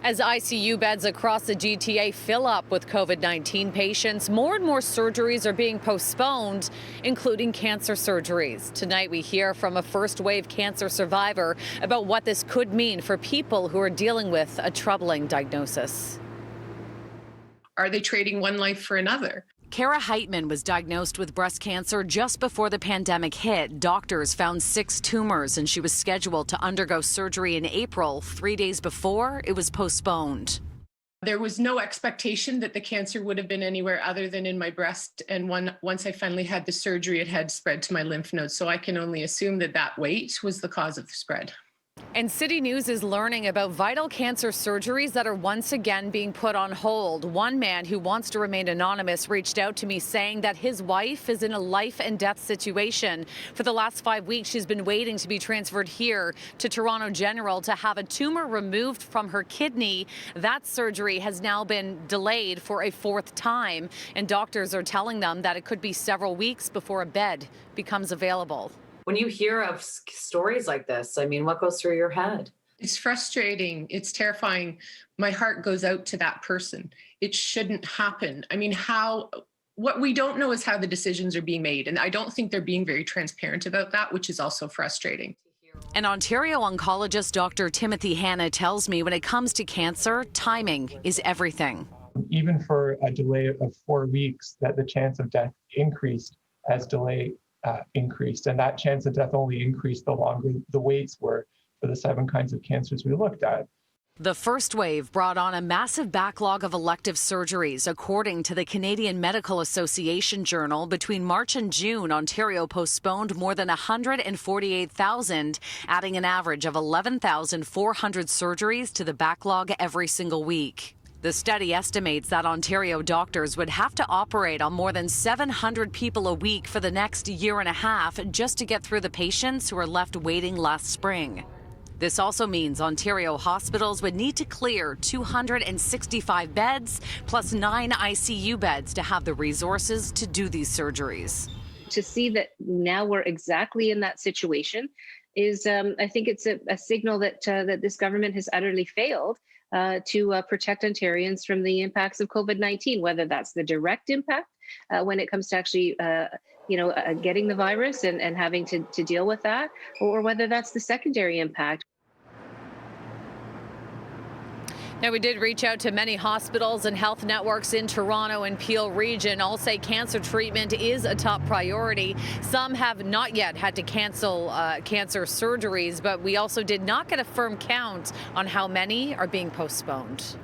As ICU beds across the GTA fill up with COVID-19 patients, more and more surgeries are being postponed, including cancer surgeries. Tonight, we hear from a first-wave cancer survivor about what this could mean for people who are dealing with a troubling diagnosis. Are they trading one life for another? Kara Heitman was diagnosed with breast cancer just before the pandemic hit. Doctors found 6 tumors, and she was scheduled to undergo surgery in April. 3 days before, it was postponed. There was no expectation that the cancer would have been anywhere other than in my breast. And once I finally had the surgery, it had spread to my lymph nodes. So I can only assume that that weight was the cause of the spread. And CityNews is learning about vital cancer surgeries that are once again being put on hold. One man who wants to remain anonymous reached out to me saying that his wife is in a life and death situation. For the last 5 weeks, she's been waiting to be transferred here to Toronto General to have a tumor removed from her kidney. That surgery has now been delayed for a 4th time, and doctors are telling them that it could be several weeks before a bed becomes available. When you hear of stories like this, I mean, what goes through your head? It's frustrating. It's terrifying. My heart goes out to that person. It shouldn't happen. I mean, what we don't know is how the decisions are being made. And I don't think they're being very transparent about that, which is also frustrating. An Ontario oncologist, Dr. Timothy Hanna, tells me when it comes to cancer, timing is everything. Even for a delay of 4 weeks, that the chance of death increased as delay increased, and that chance of death only increased the longer the waits were for the 7 kinds of cancers we looked at. The first wave brought on a massive backlog of elective surgeries. According to the Canadian Medical Association Journal, between March and June, Ontario postponed more than 148,000, adding an average of 11,400 surgeries to the backlog every single week. The study estimates that Ontario doctors would have to operate on more than 700 people a week for the next year and a half just to get through the patients who were left waiting last spring. This also means Ontario hospitals would need to clear 265 beds plus 9 ICU beds to have the resources to do these surgeries. To see that now we're exactly in that situation is, I think it's a signal that this government has utterly failed to protect Ontarians from the impacts of COVID-19, whether that's the direct impact when it comes to actually, getting the virus and having to deal with that, or whether that's the secondary impact. Now, we did reach out to many hospitals and health networks in Toronto and Peel region. All say cancer treatment is a top priority. Some have not yet had to cancel cancer surgeries, but we also did not get a firm count on how many are being postponed.